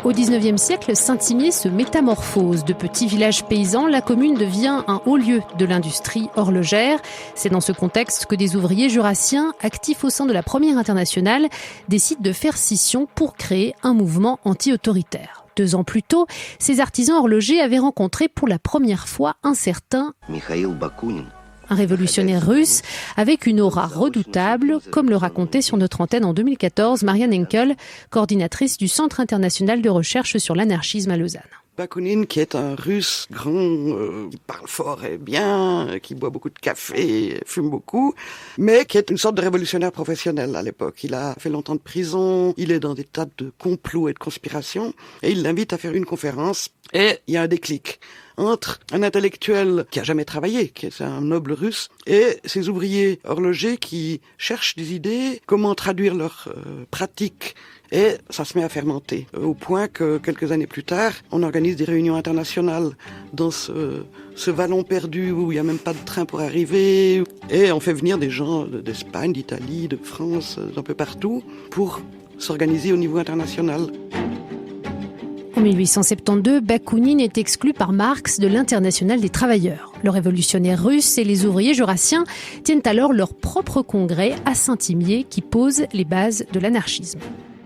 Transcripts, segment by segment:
Au XIXe siècle, Saint-Imier se métamorphose. De petit village paysan, la commune devient un haut lieu de l'industrie horlogère. C'est dans ce contexte que des ouvriers jurassiens, actifs au sein de la Première Internationale, décident de faire scission pour créer un mouvement anti-autoritaire. 2 ans plus tôt, ces artisans horlogers avaient rencontré pour la première fois un certain Mikhail Bakounine, un révolutionnaire russe avec une aura redoutable, comme le racontait sur notre antenne en 2014 Marianne Henkel, coordinatrice du Centre international de recherche sur l'anarchisme à Lausanne. Bakounine, qui est un russe grand, qui parle fort et bien, qui boit beaucoup de café, fume beaucoup, mais qui est une sorte de révolutionnaire professionnel à l'époque. Il a fait longtemps de prison, il est dans des tas de complots et de conspirations, et il l'invite à faire une conférence, et il y a un déclic entre un intellectuel qui a jamais travaillé, qui est un noble russe, et ces ouvriers horlogers qui cherchent des idées, comment traduire leurs pratiques. Et ça se met à fermenter, au point que quelques années plus tard, on organise des réunions internationales dans ce vallon perdu où il n'y a même pas de train pour arriver. Et on fait venir des gens d'Espagne, d'Italie, de France, d'un peu partout, pour s'organiser au niveau international. En 1872, Bakounine est exclu par Marx de l'Internationale des travailleurs. Le révolutionnaire russe et les ouvriers jurassiens tiennent alors leur propre congrès à Saint-Imier qui pose les bases de l'anarchisme.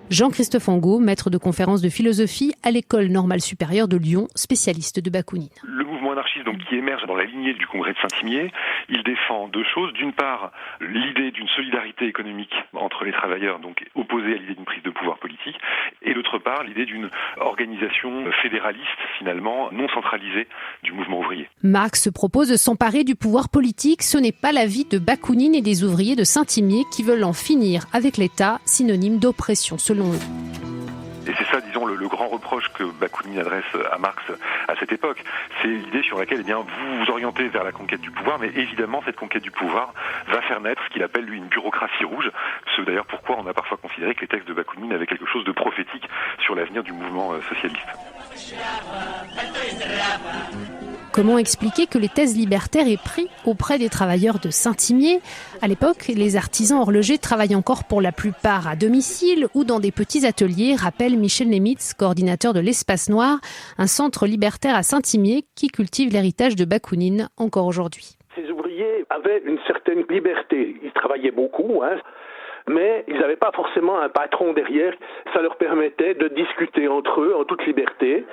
Jean-Christophe Angot, maître de conférences de philosophie à l'École normale supérieure de Lyon, spécialiste de Bakounine. Le mouvement anarchiste qui émerge dans la lignée du congrès de Saint-Imier, il défend 2 choses. D'une part, l'idée d'une solidarité économique entre les travailleurs, donc opposée à l'idée d'une prise de pouvoir politique, et d'autre part, l'idée d'une organisation fédéraliste, finalement, non centralisée du mouvement ouvrier. Marx propose de s'emparer du pouvoir politique. Ce n'est pas l'avis de Bakounine et des ouvriers de Saint-Imier qui veulent en finir avec l'État, synonyme d'oppression selon eux. Et c'est ça, disons, le grand reproche que Bakounine adresse à Marx à cette époque. C'est l'idée sur laquelle vous vous orientez vers la conquête du pouvoir, mais évidemment, cette conquête du pouvoir va faire naître ce qu'il appelle, lui, une bureaucratie rouge. C'est d'ailleurs pourquoi on a parfois considéré que les textes de Bakounine avaient quelque chose de prophétique sur l'avenir du mouvement socialiste. Comment expliquer que les thèses libertaires aient pris auprès des travailleurs de Saint-Imier ? À l'époque, les artisans horlogers travaillent encore pour la plupart à domicile ou dans des petits ateliers, rappelle Michel Nemitz, coordinateur de l'Espace Noir, un centre libertaire à Saint-Imier qui cultive l'héritage de Bakounine encore aujourd'hui. Ces ouvriers avaient une certaine liberté. Ils travaillaient beaucoup, mais ils n'avaient pas forcément un patron derrière. Ça leur permettait de discuter entre eux en toute liberté.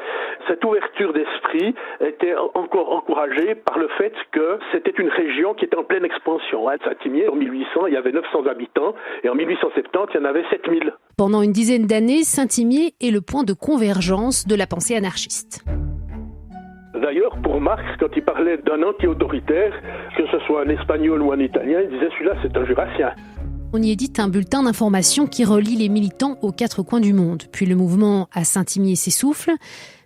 Cette ouverture d'esprit était encore encouragée par le fait que c'était une région qui était en pleine expansion. Saint-Imier, en 1800, il y avait 900 habitants et en 1870, il y en avait 7000. Pendant une dizaine d'années, Saint-Imier est le point de convergence de la pensée anarchiste. D'ailleurs, pour Marx, quand il parlait d'un anti-autoritaire, que ce soit un Espagnol ou un Italien, il disait celui-là, c'est un Jurassien. On y édite un bulletin d'information qui relie les militants aux 4 coins du monde. Puis le mouvement à Saint-Imier s'essouffle.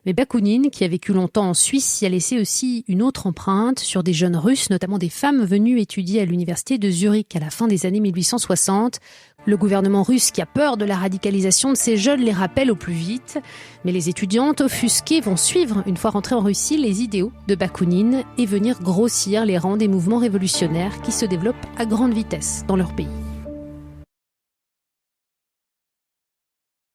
Mais Bakounine, qui a vécu longtemps en Suisse, y a laissé aussi une autre empreinte sur des jeunes Russes, notamment des femmes venues étudier à l'université de Zurich à la fin des années 1860. Le gouvernement russe, qui a peur de la radicalisation de ces jeunes, les rappelle au plus vite. Mais les étudiantes offusquées vont suivre, une fois rentrées en Russie, les idéaux de Bakounine et venir grossir les rangs des mouvements révolutionnaires qui se développent à grande vitesse dans leur pays.